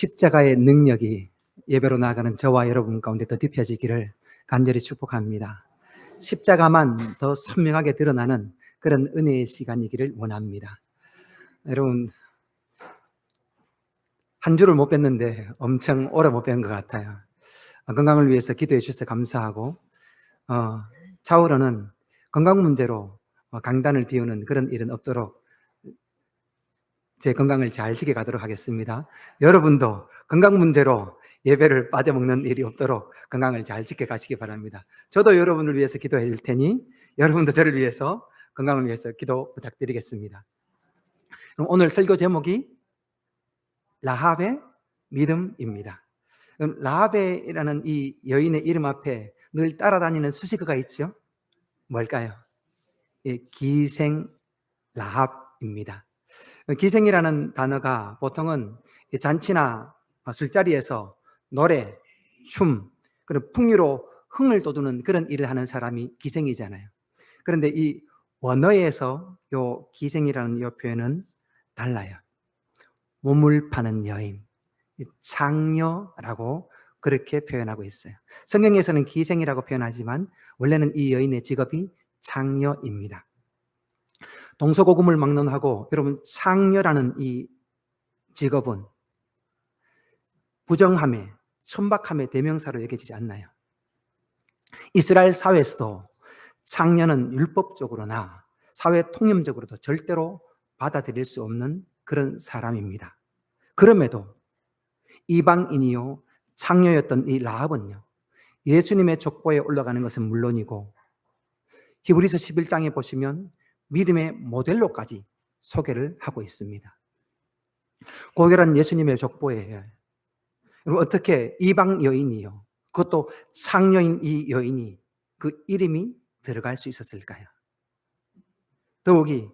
십자가의 능력이 예배로 나아가는 저와 여러분 가운데 더 깊어지기를 간절히 축복합니다. 십자가만 더 선명하게 드러나는 그런 은혜의 시간이기를 원합니다. 여러분, 한 주를 못 뵀는데 엄청 오래 못 뵌 것 같아요. 건강을 위해서 기도해 주셔서 감사하고, 차후로는 건강 문제로 강단을 비우는 그런 일은 없도록 제 건강을 잘 지켜가도록 하겠습니다. 여러분도 건강 문제로 예배를 빠져먹는 일이 없도록 건강을 잘 지켜가시기 바랍니다. 저도 여러분을 위해서 기도해 줄 테니 여러분도 저를 위해서 건강을 위해서 기도 부탁드리겠습니다. 그럼 오늘 설교 제목이 라합의 믿음입니다. 그럼 라합이라는 이 여인의 이름 앞에 늘 따라다니는 수식어가 있죠? 뭘까요? 기생 라합입니다. 기생이라는 단어가 보통은 잔치나 술자리에서 노래, 춤, 그런 풍류로 흥을 돋우는 그런 일을 하는 사람이 기생이잖아요. 그런데 이 원어에서 요 기생이라는 요 표현은 달라요. 몸을 파는 여인, 창녀라고 그렇게 표현하고 있어요. 성경에서는 기생이라고 표현하지만 원래는 이 여인의 직업이 창녀입니다. 동서고금을 막론하고 여러분 창녀라는 이 직업은 부정함에 천박함의 대명사로 여겨지지 않나요? 이스라엘 사회에서도 창녀는 율법적으로나 사회 통념적으로도 절대로 받아들일 수 없는 그런 사람입니다. 그럼에도 이방인이요 창녀였던 이 라합은요 예수님의 족보에 올라가는 것은 물론이고 히브리서 11장에 보시면 믿음의 모델로까지 소개를 하고 있습니다. 고결한 예수님의 족보에 어떻게 이방 여인이요 그것도 창녀인 이 여인이 그 이름이 들어갈 수 있었을까요? 더욱이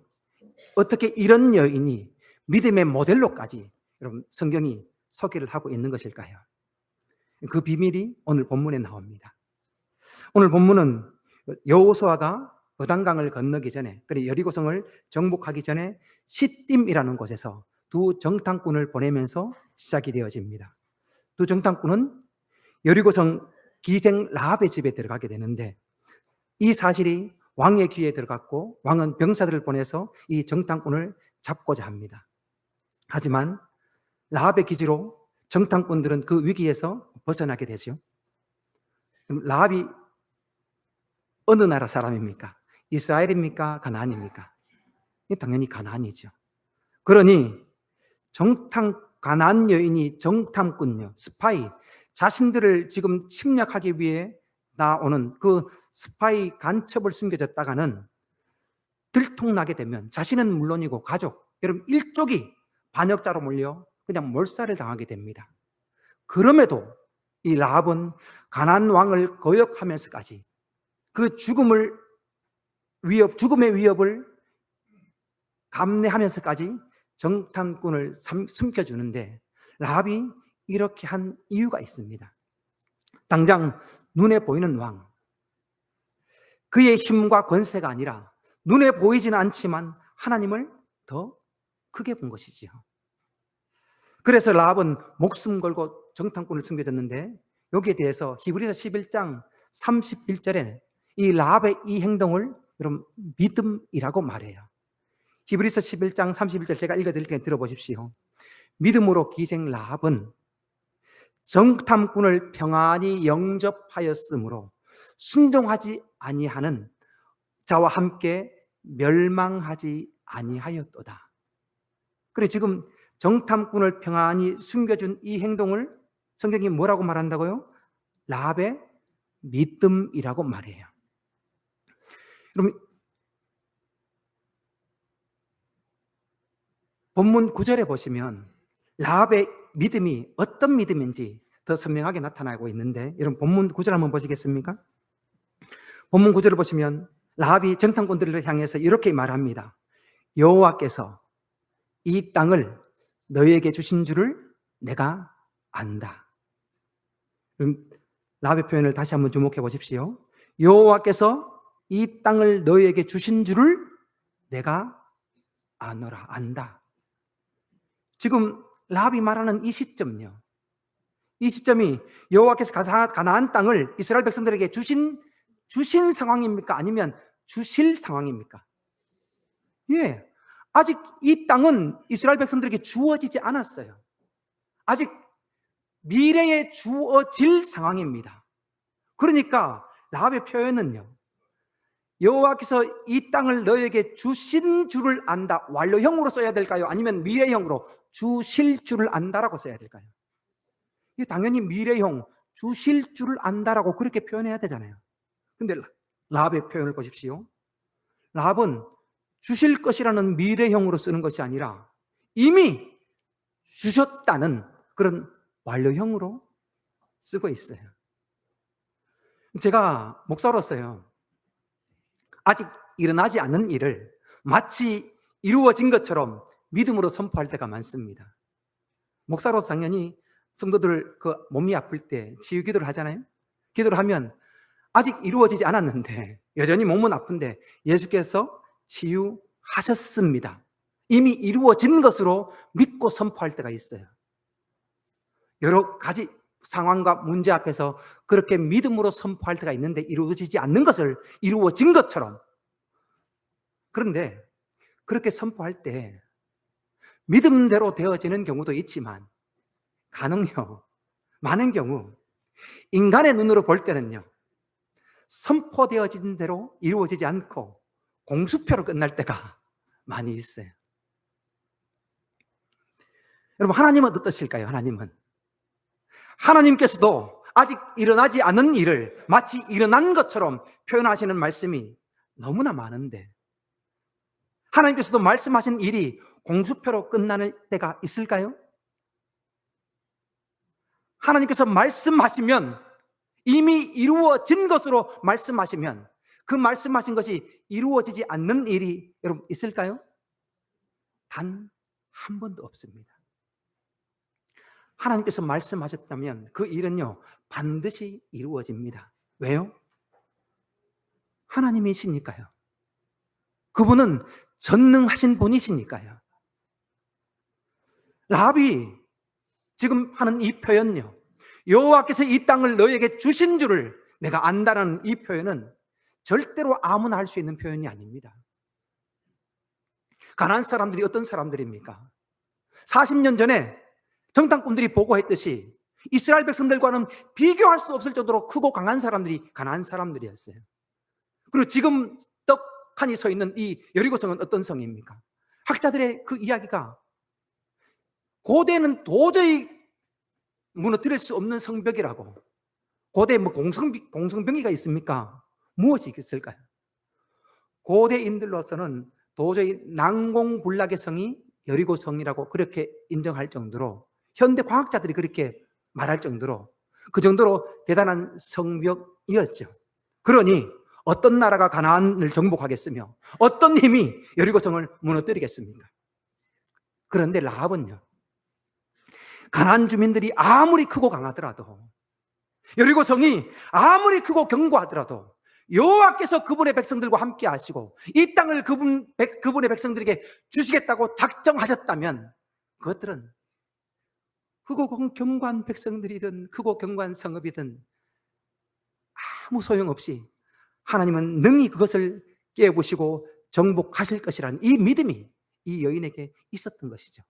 어떻게 이런 여인이 믿음의 모델로까지 여러분 성경이 소개를 하고 있는 것일까요? 그 비밀이 오늘 본문에 나옵니다. 오늘 본문은 여호수아가 요단강을 건너기 전에 그리고 여리고성을 정복하기 전에 시딤이라는 곳에서 두 정탐꾼을 보내면서 시작이 되어집니다. 두 정탐꾼은 여리고성 기생 라합의 집에 들어가게 되는데 이 사실이 왕의 귀에 들어갔고 왕은 병사들을 보내서 이 정탐꾼을 잡고자 합니다. 하지만 라합의 기지로 정탐꾼들은 그 위기에서 벗어나게 되죠. 라합이 어느 나라 사람입니까? 이스라엘입니까? 가나안입니까? 당연히 가나안이죠. 그러니 가나안 여인이 정탐꾼요, 스파이, 자신들을 지금 침략하기 위해 나오는 그 스파이 간첩을 숨겨졌다가는 들통나게 되면 자신은 물론이고 가족, 여러분 일족이 반역자로 몰려 그냥 몰살을 당하게 됩니다. 그럼에도 이 라합은 가나안 왕을 거역하면서까지 그 죽음의 위협을 감내하면서까지 정탐꾼을 숨겨주는데 라합이 이렇게 한 이유가 있습니다. 당장 눈에 보이는 왕, 그의 힘과 권세가 아니라 눈에 보이지는 않지만 하나님을 더 크게 본 것이지요. 그래서 라합은 목숨 걸고 정탐꾼을 숨겨줬는데 여기에 대해서 히브리서 11장 31절에 이 라합의 이 행동을 여러분 믿음이라고 말해요. 히브리서 11장 31절 제가 읽어드릴 테니 들어보십시오. 믿음으로 기생 라합은 정탐꾼을 평안히 영접하였으므로 순종하지 아니하는 자와 함께 멸망하지 아니하였도다. 그래 지금 정탐꾼을 평안히 숨겨준 이 행동을 성경이 뭐라고 말한다고요? 라합의 믿음이라고 말해요. 여러분 본문 9절에 보시면 라합의 믿음이 어떤 믿음인지 더 선명하게 나타나고 있는데 여러분 본문 9절 한번 보시겠습니까? 본문 9절을 보시면 라합이 정탐꾼들을 향해서 이렇게 말합니다. 여호와께서 이 땅을 너희에게 주신 줄을 내가 안다. 라합의 표현을 다시 한번 주목해 보십시오. 여호와께서 이 땅을 너희에게 주신 줄을 내가 아노라, 안다. 지금 라합이 말하는 이 시점요. 이 시점이 여호와께서 가나안 땅을 이스라엘 백성들에게 주신 상황입니까? 아니면 주실 상황입니까? 예. 아직 이 땅은 이스라엘 백성들에게 주어지지 않았어요. 아직 미래에 주어질 상황입니다. 그러니까 라합의 표현은요, 여호와께서 이 땅을 너에게 주신 줄을 안다, 완료형으로 써야 될까요? 아니면 미래형으로 주실 줄을 안다라고 써야 될까요? 이게 당연히 미래형, 주실 줄을 안다라고 그렇게 표현해야 되잖아요. 근데 라합의 표현을 보십시오. 라합은 주실 것이라는 미래형으로 쓰는 것이 아니라 이미 주셨다는 그런 완료형으로 쓰고 있어요. 제가 목사로서요, 아직 일어나지 않은 일을 마치 이루어진 것처럼 믿음으로 선포할 때가 많습니다. 목사로서 당연히 성도들 그 몸이 아플 때 치유 기도를 하잖아요. 기도를 하면 아직 이루어지지 않았는데 여전히 몸은 아픈데 예수께서 치유하셨습니다. 이미 이루어진 것으로 믿고 선포할 때가 있어요. 여러 가지 상황과 문제 앞에서 그렇게 믿음으로 선포할 때가 있는데 이루어지지 않는 것을 이루어진 것처럼. 그런데 그렇게 선포할 때 믿음대로 되어지는 경우도 있지만 가능요, 많은 경우 인간의 눈으로 볼 때는요, 선포되어진 대로 이루어지지 않고 공수표로 끝날 때가 많이 있어요. 여러분, 하나님은 어떠실까요? 하나님께서도 아직 일어나지 않은 일을 마치 일어난 것처럼 표현하시는 말씀이 너무나 많은데, 하나님께서도 말씀하신 일이 공수표로 끝나는 때가 있을까요? 하나님께서 말씀하시면, 이미 이루어진 것으로 말씀하시면 그 말씀하신 것이 이루어지지 않는 일이 여러분 있을까요? 단 한 번도 없습니다. 하나님께서 말씀하셨다면 그 일은요, 반드시 이루어집니다. 왜요? 하나님이시니까요. 그분은 전능하신 분이시니까요. 라합이 지금 하는 이 표현요, 여호와께서 이 땅을 너에게 주신 줄을 내가 안다는 이 표현은 절대로 아무나 할 수 있는 표현이 아닙니다. 가나안 사람들이 어떤 사람들입니까? 40년 전에 정탐꾼들이 보고했듯이 이스라엘 백성들과는 비교할 수 없을 정도로 크고 강한 사람들이 가나안 사람들이었어요. 그리고 지금 떡하니 서 있는 이 여리고성은 어떤 성입니까? 학자들의 그 이야기가 고대는 도저히 무너뜨릴 수 없는 성벽이라고. 고대에 뭐 공성병기가 있습니까? 무엇이 있을까요? 고대인들로서는 도저히 난공불락의 성이 여리고성이라고 그렇게 인정할 정도로, 현대 과학자들이 그렇게 말할 정도로, 그 정도로 대단한 성벽이었죠. 그러니 어떤 나라가 가나안을 정복하겠으며 어떤 힘이 여리고성을 무너뜨리겠습니까? 그런데 라합은요, 가나안 주민들이 아무리 크고 강하더라도, 여리고성이 아무리 크고 견고하더라도 여호와께서 그분의 백성들과 함께 하시고 이 땅을 그분의 백성들에게 주시겠다고 작정하셨다면 그것들은 크고 견고한 백성들이든 크고 견고한 성읍이든 아무 소용없이 하나님은 능히 그것을 깨부시고 정복하실 것이라는 이 믿음이 이 여인에게 있었던 것이죠.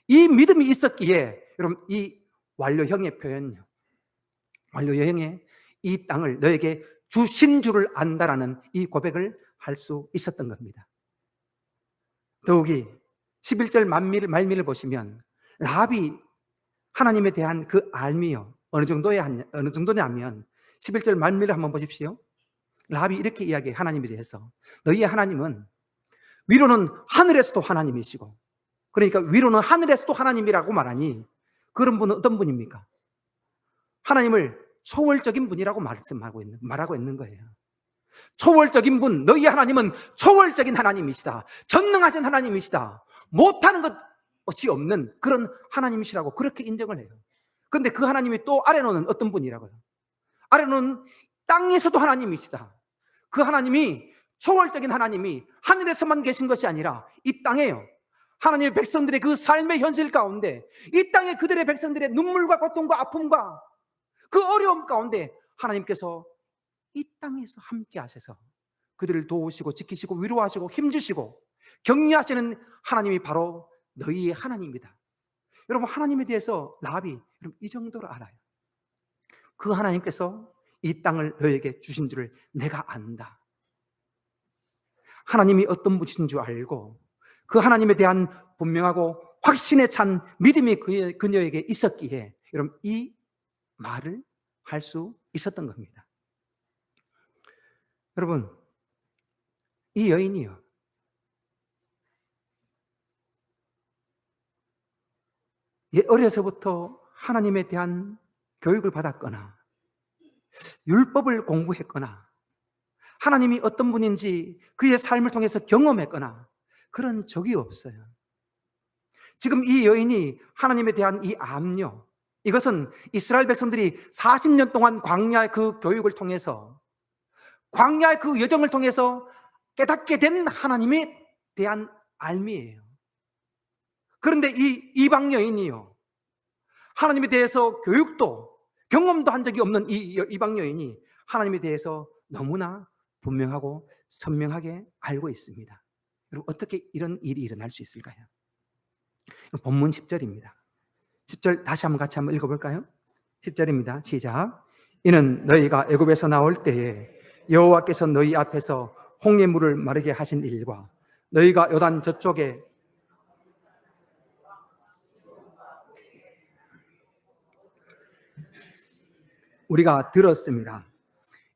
이 믿음이 있었기에 여러분, 이 완료형의 표현요, 완료형의 이 땅을 너에게 주신 줄을 안다라는 이 고백을 할 수 있었던 겁니다. 더욱이 11절 말미를 보시면 라합이 하나님에 대한 그 알미요, 어느 정도냐면 11절 말미를 한번 보십시오. 라합이 이렇게 이야기해요. 하나님에 대해서. 너희의 하나님은 위로는 하늘에서도 하나님이시고, 그러니까 위로는 하늘에서도 하나님이라고 말하니 그런 분은 어떤 분입니까? 하나님을 초월적인 분이라고 말하고 있는 거예요. 초월적인 분, 너희 하나님은 초월적인 하나님이시다. 전능하신 하나님이시다. 못하는 것이 없는 그런 하나님이시라고 그렇게 인정을 해요. 그런데 그 하나님이 또 아래로는 어떤 분이라고요? 아래로는 땅에서도 하나님이시다. 그 하나님이, 초월적인 하나님이 하늘에서만 계신 것이 아니라 이 땅에요, 하나님의 백성들의 그 삶의 현실 가운데, 이 땅의 그들의 백성들의 눈물과 고통과 아픔과 그 어려움 가운데 하나님께서 이 땅에서 함께 하셔서 그들을 도우시고 지키시고 위로하시고 힘주시고 격려하시는 하나님이 바로 너희의 하나님이다. 여러분, 하나님에 대해서 라합이 이 정도로 알아요. 그 하나님께서 이 땅을 너에게 주신 줄을 내가 안다. 하나님이 어떤 분이신 줄 알고 그 하나님에 대한 분명하고 확신에 찬 믿음이 그녀에게 있었기에 여러분, 이 말을 할 수 있었던 겁니다. 여러분, 이 여인이요, 어려서부터 하나님에 대한 교육을 받았거나 율법을 공부했거나 하나님이 어떤 분인지 그의 삶을 통해서 경험했거나 그런 적이 없어요. 지금 이 여인이 하나님에 대한 이 압력, 이것은 이스라엘 백성들이 40년 동안 광야의 그 교육을 통해서, 광야의 그 여정을 통해서 깨닫게 된 하나님에 대한 알미예요. 그런데 이 이방 여인이요, 하나님에 대해서 교육도 경험도 한 적이 없는 이 이방 여인이 하나님에 대해서 너무나 분명하고 선명하게 알고 있습니다. 여러분, 어떻게 이런 일이 일어날 수 있을까요? 본문 10절입니다. 10절 다시 한번 같이 한번 읽어볼까요? 10절입니다. 시작. 이는 너희가 애굽에서 나올 때에 여호와께서 너희 앞에서 홍해 물을 마르게 하신 일과 너희가 요단 저쪽에 우리가 들었습니다.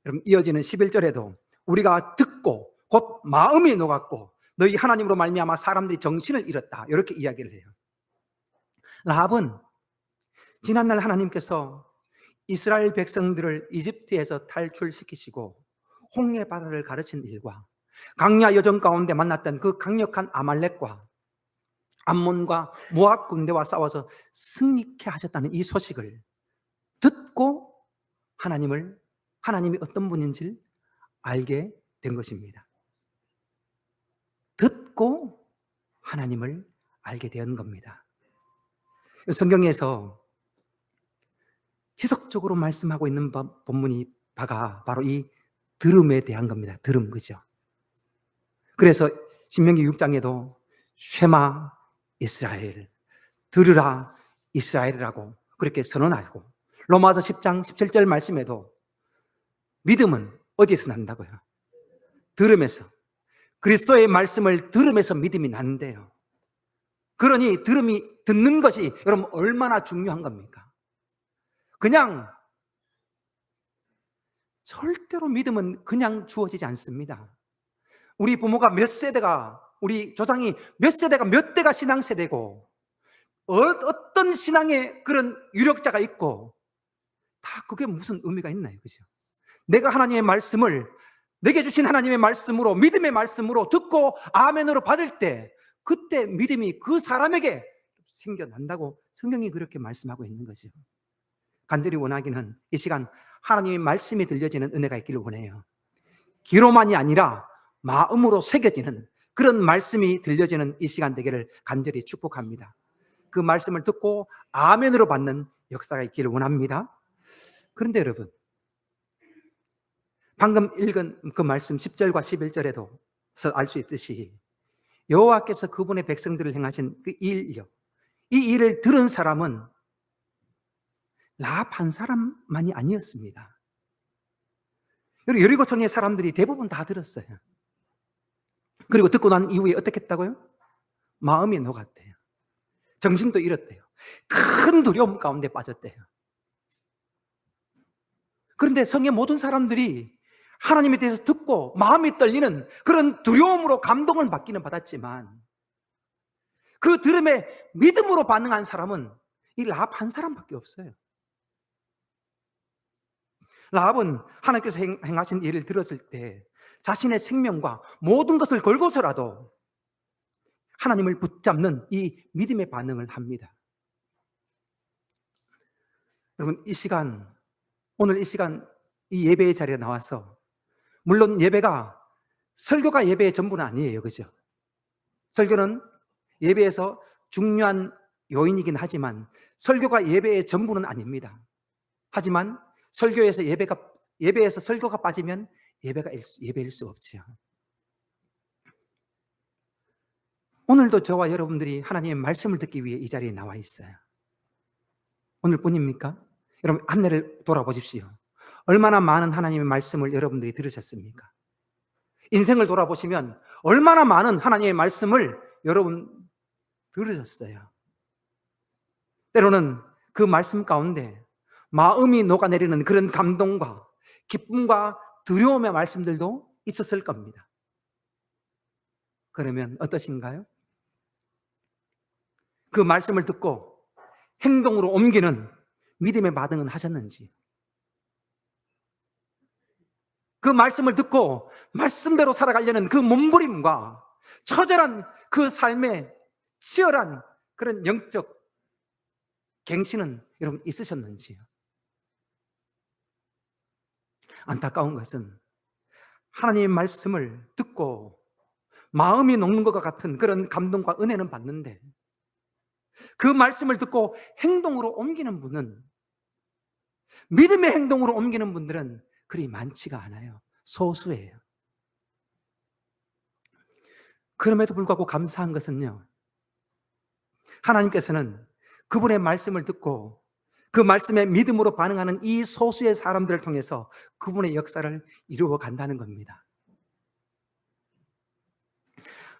여러분, 이어지는 11절에도 우리가 듣고 곧 마음이 녹았고 너희 하나님으로 말미암아 사람들이 정신을 잃었다, 이렇게 이야기를 해요. 라합은 지난날 하나님께서 이스라엘 백성들을 이집트에서 탈출시키시고 홍해 바다를 가르친 일과 광야 여정 가운데 만났던 그 강력한 아말렉과 암몬과 모압 군대와 싸워서 승리케 하셨다는 이 소식을 듣고 하나님이 어떤 분인지를 알게 된 것입니다. 듣고 하나님을 알게 된 겁니다. 성경에서 지속적으로 말씀하고 있는 본문이 바로 이 들음에 대한 겁니다. 들음, 그죠? 그래서 신명기 6장에도 쉐마 이스라엘, 들으라 이스라엘이라고 그렇게 선언하고, 로마서 10장 17절 말씀에도 믿음은 어디에서 난다고요? 들음에서. 그리스도의 말씀을 들으면서 믿음이 난대요. 그러니 듣는 것이 여러분 얼마나 중요한 겁니까? 그냥 절대로 믿음은 그냥 주어지지 않습니다. 우리 부모가 몇 세대가, 우리 조상이 몇 세대가 몇 대가 신앙세대고 어떤 신앙의 그런 유력자가 있고 다 그게 무슨 의미가 있나요? 그죠? 내가 하나님의 말씀을, 내게 주신 하나님의 말씀으로, 믿음의 말씀으로 듣고 아멘으로 받을 때 그때 믿음이 그 사람에게 생겨난다고 성경이 그렇게 말씀하고 있는 거죠. 간절히 원하기는 이 시간 하나님의 말씀이 들려지는 은혜가 있기를 원해요. 귀로만이 아니라 마음으로 새겨지는 그런 말씀이 들려지는 이 시간 되기를 간절히 축복합니다. 그 말씀을 듣고 아멘으로 받는 역사가 있기를 원합니다. 그런데 여러분, 방금 읽은 그 말씀 10절과 11절에도 알 수 있듯이 여호와께서 그분의 백성들을 행하신 그 일이요, 이 일을 들은 사람은 라합 한 사람만이 아니었습니다. 여리고성의 사람들이 대부분 다 들었어요. 그리고 듣고 난 이후에 어떻게 했다고요? 마음이 녹았대요. 정신도 잃었대요. 큰 두려움 가운데 빠졌대요. 그런데 성의 모든 사람들이 하나님에 대해서 듣고 마음이 떨리는 그런 두려움으로 감동을 받기는 받았지만 그 들음에 믿음으로 반응한 사람은 이 라합 한 사람밖에 없어요. 라합은 하나님께서 행하신 일을 들었을 때 자신의 생명과 모든 것을 걸고서라도 하나님을 붙잡는 이 믿음의 반응을 합니다. 여러분, 오늘 이 시간 이 예배의 자리에 나와서, 물론 설교가 예배의 전부는 아니에요. 그죠? 설교는 예배에서 중요한 요인이긴 하지만 설교가 예배의 전부는 아닙니다. 하지만 예배에서 설교가 빠지면 예배일 수 없지요. 오늘도 저와 여러분들이 하나님의 말씀을 듣기 위해 이 자리에 나와 있어요. 오늘뿐입니까? 여러분 한 해를 돌아보십시오. 얼마나 많은 하나님의 말씀을 여러분들이 들으셨습니까? 인생을 돌아보시면 얼마나 많은 하나님의 말씀을 여러분 들으셨어요. 때로는 그 말씀 가운데 마음이 녹아내리는 그런 감동과 기쁨과 두려움의 말씀들도 있었을 겁니다. 그러면 어떠신가요? 그 말씀을 듣고 행동으로 옮기는 믿음의 반응은 하셨는지, 그 말씀을 듣고 말씀대로 살아가려는 그 몸부림과 처절한 그 삶의 치열한 그런 영적 갱신은 여러분 있으셨는지요? 안타까운 것은 하나님의 말씀을 듣고 마음이 녹는 것과 같은 그런 감동과 은혜는 받는데 그 말씀을 듣고 행동으로 옮기는 분은, 믿음의 행동으로 옮기는 분들은 그리 많지가 않아요. 소수예요. 그럼에도 불구하고 감사한 것은요, 하나님께서는 그분의 말씀을 듣고 그 말씀에 믿음으로 반응하는 이 소수의 사람들을 통해서 그분의 역사를 이루어 간다는 겁니다.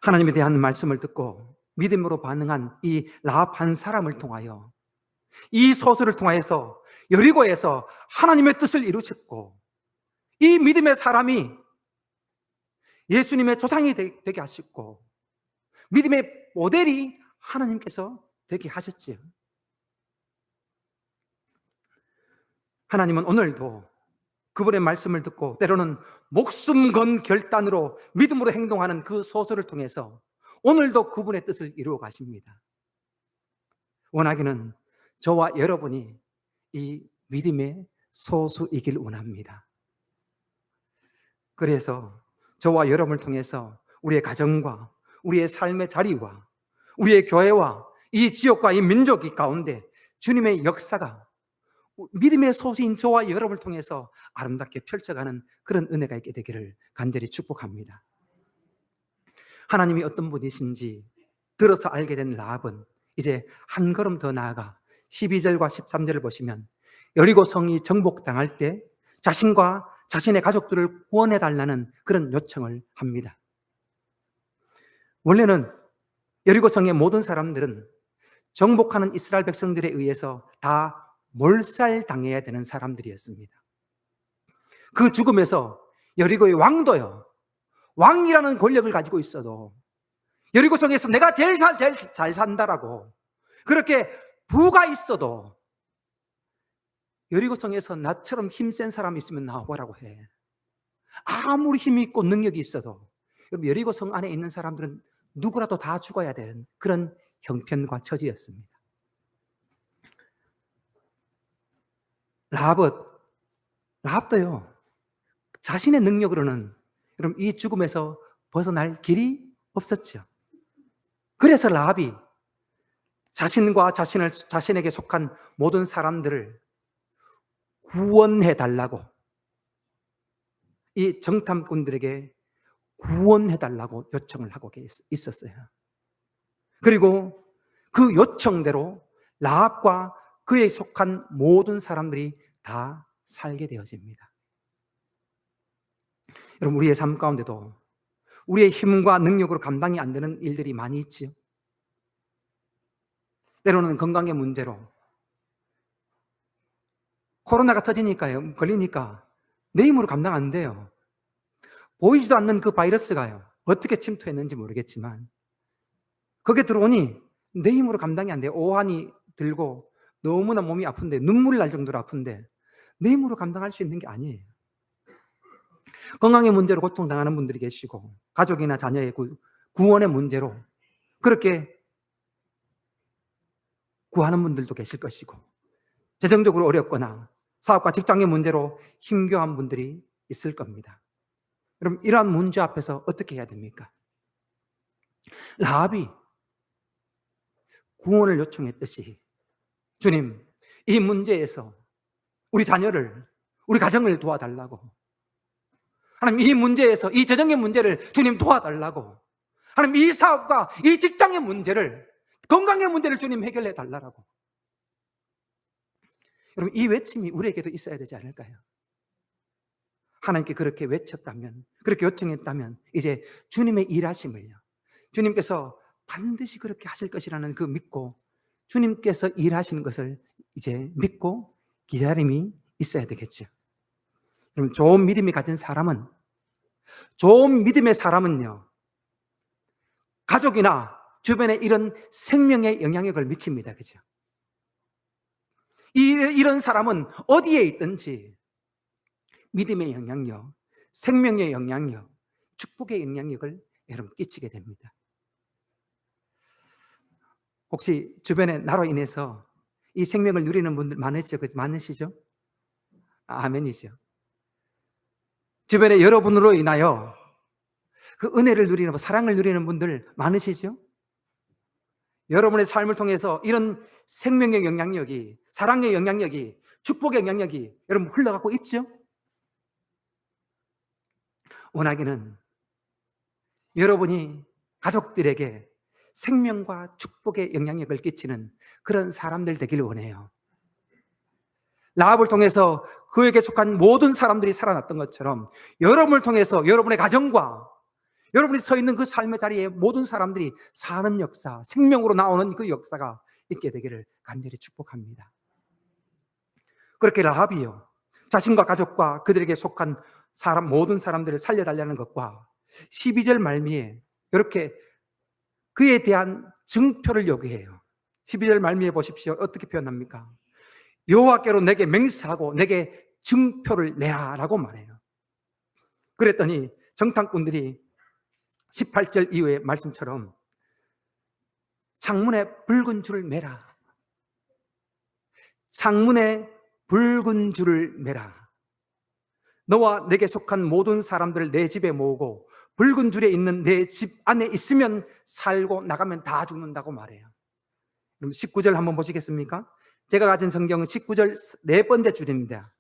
하나님에 대한 말씀을 듣고 믿음으로 반응한 이 라합 한 사람을 통하여, 이 소수를 통하여서 여리고에서 하나님의 뜻을 이루셨고, 이 믿음의 사람이 예수님의 조상이 되게 하셨고, 믿음의 모델이 하나님께서 되게 하셨지요. 하나님은 오늘도 그분의 말씀을 듣고 때로는 목숨 건 결단으로 믿음으로 행동하는 그 소수를 통해서 오늘도 그분의 뜻을 이루어 가십니다. 원하기는 저와 여러분이 이 믿음의 소수이길 원합니다. 그래서 저와 여러분을 통해서 우리의 가정과 우리의 삶의 자리와 우리의 교회와 이 지역과 이 민족 가운데 주님의 역사가 믿음의 소수인 저와 여러분을 통해서 아름답게 펼쳐가는 그런 은혜가 있게 되기를 간절히 축복합니다. 하나님이 어떤 분이신지 들어서 알게 된 라합은 이제 한 걸음 더 나아가 12절과 13절을 보시면 여리고 성이 정복당할 때 자신과 자신의 가족들을 구원해달라는 그런 요청을 합니다. 원래는 여리고 성의 모든 사람들은 정복하는 이스라엘 백성들에 의해서 다 몰살당해야 되는 사람들이었습니다. 그 죽음에서 여리고의 왕도요, 왕이라는 권력을 가지고 있어도 여리고성에서 내가 제일 잘 산다라고 그렇게 부가 있어도 여리고성에서 나처럼 힘센 사람이 있으면 나와보라고 해. 아무리 힘이 있고 능력이 있어도 여리고성 안에 있는 사람들은 누구라도 다 죽어야 되는 그런 형편과 처지였습니다. 라합도요, 자신의 능력으로는 여러분 이 죽음에서 벗어날 길이 없었죠. 그래서 라합이 자신과 자신에게 속한 모든 사람들을 구원해달라고, 이 정탐꾼들에게 구원해달라고 요청을 하고 있었어요. 그리고 그 요청대로 라합과 그에 속한 모든 사람들이 다 살게 되어집니다. 여러분, 우리의 삶 가운데도 우리의 힘과 능력으로 감당이 안 되는 일들이 많이 있지요. 때로는 건강의 문제로 코로나가 터지니까요, 걸리니까 내 힘으로 감당 안 돼요. 보이지도 않는 그 바이러스가요, 어떻게 침투했는지 모르겠지만 거기에 들어오니 내 힘으로 감당이 안 돼요. 오한이 들고 너무나 몸이 아픈데, 눈물 날 정도로 아픈데 내 힘으로 감당할 수 있는 게 아니에요. 건강의 문제로 고통당하는 분들이 계시고 가족이나 자녀의 구원의 문제로 그렇게 구하는 분들도 계실 것이고, 재정적으로 어렵거나 사업과 직장의 문제로 힘겨운 분들이 있을 겁니다. 그럼 이러한 문제 앞에서 어떻게 해야 됩니까? 라합이 구원을 요청했듯이 주님, 이 문제에서 우리 자녀를, 우리 가정을 도와달라고, 하나님 이 문제에서, 이 재정의 문제를 주님 도와달라고, 하나님 이 사업과 이 직장의 문제를, 건강의 문제를 주님 해결해 달라고. 여러분, 이 외침이 우리에게도 있어야 되지 않을까요? 하나님께 그렇게 외쳤다면, 그렇게 요청했다면 이제 주님의 일하심을요, 주님께서 반드시 그렇게 하실 것이라는 그 믿고, 주님께서 일하시는 것을 이제 믿고 기다림이 있어야 되겠죠. 그럼 좋은 믿음이 가진 사람은, 좋은 믿음의 사람은요, 가족이나 주변에 이런 생명의 영향력을 미칩니다. 그죠? 이런 사람은 어디에 있든지 믿음의 영향력, 생명의 영향력, 축복의 영향력을 여러분 끼치게 됩니다. 혹시 주변에 나로 인해서 이 생명을 누리는 분들 많으시죠? 아멘이죠. 주변에 여러분으로 인하여 그 은혜를 누리는, 사랑을 누리는 분들 많으시죠? 여러분의 삶을 통해서 이런 생명의 영향력이, 사랑의 영향력이, 축복의 영향력이 여러분 흘러가고 있죠? 원하기는 여러분이 가족들에게 생명과 축복의 영향력을 끼치는 그런 사람들 되기를 원해요. 라합을 통해서 그에게 속한 모든 사람들이 살아났던 것처럼 여러분을 통해서 여러분의 가정과 여러분이 서 있는 그 삶의 자리에 모든 사람들이 사는 역사, 생명으로 나오는 그 역사가 있게 되기를 간절히 축복합니다. 그렇게 라합이요, 자신과 가족과 그들에게 속한 사람, 모든 사람들을 살려달라는 것과 12절 말미에 이렇게 그에 대한 증표를 요구해요. 12절 말미에 보십시오. 어떻게 표현합니까? 여호와께로 내게 맹세하고 내게 증표를 내라라고 말해요. 그랬더니 정탐꾼들이 18절 이후의 말씀처럼 창문에 붉은 줄을 매라. 창문에 붉은 줄을 매라. 너와 내게 속한 모든 사람들을 내 집에 모으고 붉은 줄에 있는 내 집 안에 있으면 살고 나가면 다 죽는다고 말해요. 그럼 19절 한번 보시겠습니까? 제가 가진 성경은 19절 네 번째 줄입니다.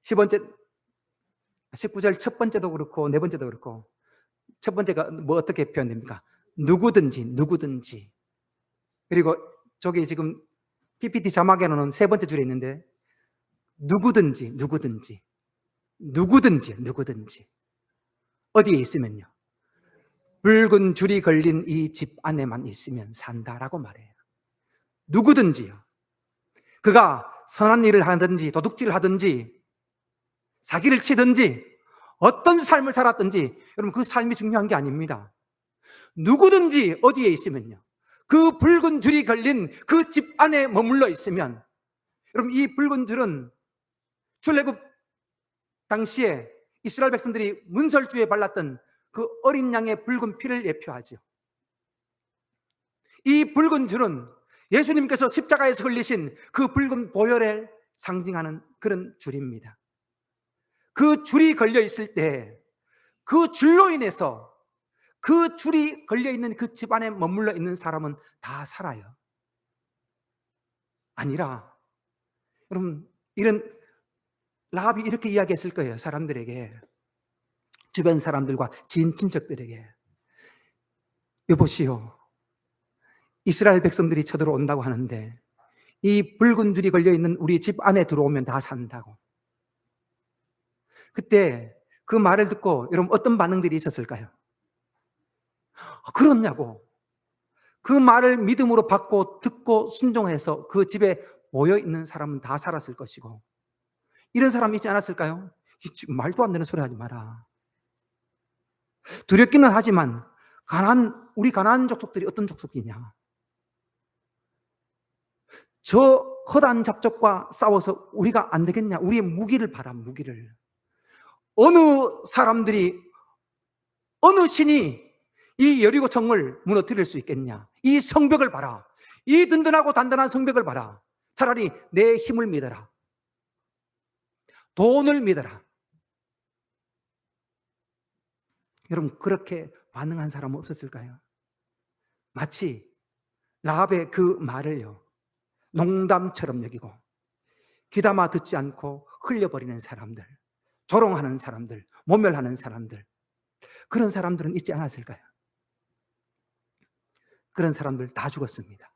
19절 첫 번째도 그렇고 네 번째도 그렇고, 첫 번째가 뭐 어떻게 표현됩니까? 누구든지. 그리고 저기 지금 PPT 자막에는 세 번째 줄에 있는데 누구든지. 어디에 있으면요, 붉은 줄이 걸린 이 집 안에만 있으면 산다라고 말해요. 누구든지요. 그가 선한 일을 하든지 도둑질을 하든지 사기를 치든지 어떤 삶을 살았든지 여러분 그 삶이 중요한 게 아닙니다. 누구든지 어디에 있으면요, 그 붉은 줄이 걸린 그 집 안에 머물러 있으면, 여러분 이 붉은 줄은 출애굽 당시에 이스라엘 백성들이 문설주에 발랐던 그 어린 양의 붉은 피를 예표하죠. 이 붉은 줄은 예수님께서 십자가에서 흘리신 그 붉은 보혈을 상징하는 그런 줄입니다. 그 줄이 걸려 있을 때 그 줄로 인해서 그 줄이 걸려 있는 그 집안에 머물러 있는 사람은 다 살아요. 아니라 여러분 이런 라합이 이렇게 이야기했을 거예요. 사람들에게, 주변 사람들과 지인 친척들에게, 여보시오, 이스라엘 백성들이 쳐들어온다고 하는데 이 붉은 줄이 걸려있는 우리 집 안에 들어오면 다 산다고. 그때 그 말을 듣고 여러분 어떤 반응들이 있었을까요? 그렇냐고. 그 말을 믿음으로 받고 듣고 순종해서 그 집에 모여있는 사람은 다 살았을 것이고, 이런 사람이 있지 않았을까요? 말도 안 되는 소리 하지 마라. 두렵기는 하지만 우리 가나안 족속들이 어떤 족속이냐, 저 허다한 잡족과 싸워서 우리가 안 되겠냐, 우리의 무기를 봐라. 무기를 어느 사람들이, 어느 신이 이 여리고 성을 무너뜨릴 수 있겠냐. 이 성벽을 봐라. 이 든든하고 단단한 성벽을 봐라. 차라리 내 힘을 믿어라, 돈을 믿어라. 여러분 그렇게 반응한 사람은 없었을까요? 마치 라합의 그 말을요, 농담처럼 여기고 귀담아 듣지 않고 흘려버리는 사람들, 조롱하는 사람들, 모멸하는 사람들, 그런 사람들은 있지 않았을까요? 그런 사람들 다 죽었습니다.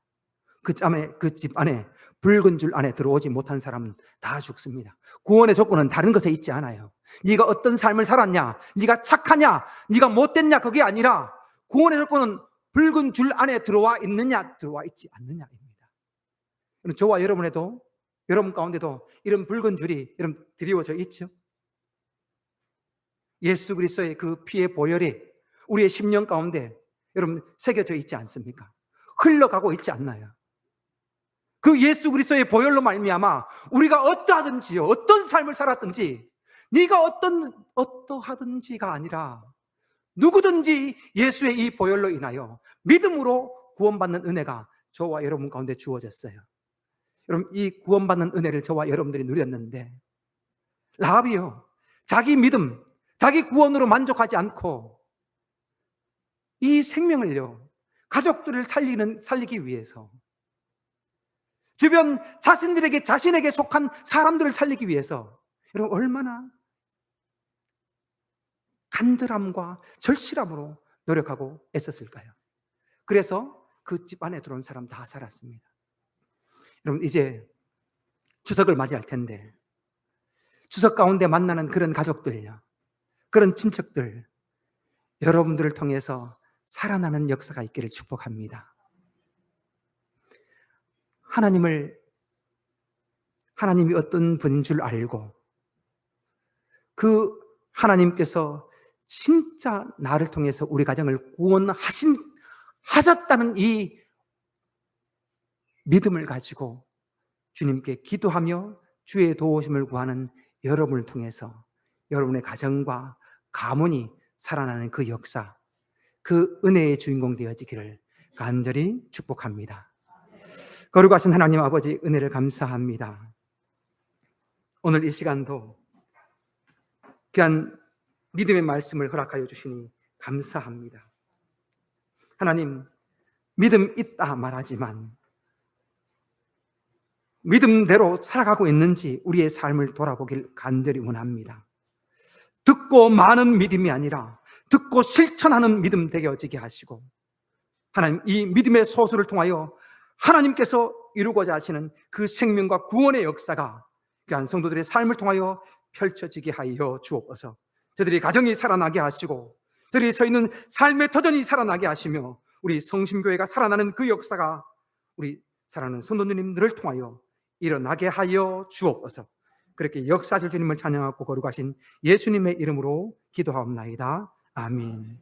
그 집 안에, 붉은 줄 안에 들어오지 못한 사람은 다 죽습니다. 구원의 조건은 다른 것에 있지 않아요. 네가 어떤 삶을 살았냐, 네가 착하냐, 네가 못됐냐, 그게 아니라 구원의 조건은 붉은 줄 안에 들어와 있느냐, 들어와 있지 않느냐입니다. 저와 여러분에도, 여러분 가운데도 이런 붉은 줄이 여러분 드리워져 있죠? 예수 그리스도의 그 피의 보혈이 우리의 심령 가운데 여러분 새겨져 있지 않습니까? 흘러가고 있지 않나요? 그 예수 그리스도의 보혈로 말미암아 우리가 어떠하든지요, 어떤 삶을 살았든지, 네가 어떠하든지가 아니라 누구든지 예수의 이 보혈로 인하여 믿음으로 구원받는 은혜가 저와 여러분 가운데 주어졌어요. 여러분, 이 구원받는 은혜를 저와 여러분들이 누렸는데, 라합이요, 자기 믿음, 자기 구원으로 만족하지 않고 이 생명을요, 가족들을 살리기 위해서, 주변 자신에게 속한 사람들을 살리기 위해서 여러분 얼마나 간절함과 절실함으로 노력하고 애썼을까요? 그래서 그 집 안에 들어온 사람 다 살았습니다. 여러분, 이제 추석을 맞이할 텐데 추석 가운데 만나는 그런 가족들요, 그런 친척들, 여러분들을 통해서 살아나는 역사가 있기를 축복합니다. 하나님이 어떤 분인 줄 알고 그 하나님께서 진짜 나를 통해서 우리 가정을 하셨다는 이 믿음을 가지고 주님께 기도하며 주의 도우심을 구하는 여러분을 통해서 여러분의 가정과 가문이 살아나는 그 역사, 그 은혜의 주인공 되어지기를 간절히 축복합니다. 거룩하신 하나님 아버지, 은혜를 감사합니다. 오늘 이 시간도 귀한 믿음의 말씀을 허락하여 주시니 감사합니다. 하나님, 믿음 있다 말하지만 믿음대로 살아가고 있는지 우리의 삶을 돌아보길 간절히 원합니다. 듣고 마는 믿음이 아니라 듣고 실천하는 믿음 되어지게 하시고, 하나님, 이 믿음의 소수를 통하여 하나님께서 이루고자 하시는 그 생명과 구원의 역사가 귀한 성도들의 삶을 통하여 펼쳐지게 하여 주옵소서. 저들이 가정이 살아나게 하시고 저들이 서 있는 삶의 터전이 살아나게 하시며 우리 성심교회가 살아나는 그 역사가 우리 사랑하는 성도님들을 통하여 일어나게 하여 주옵소서. 그렇게 역사하실 주님을 찬양하고 거룩하신 예수님의 이름으로 기도하옵나이다. 아멘.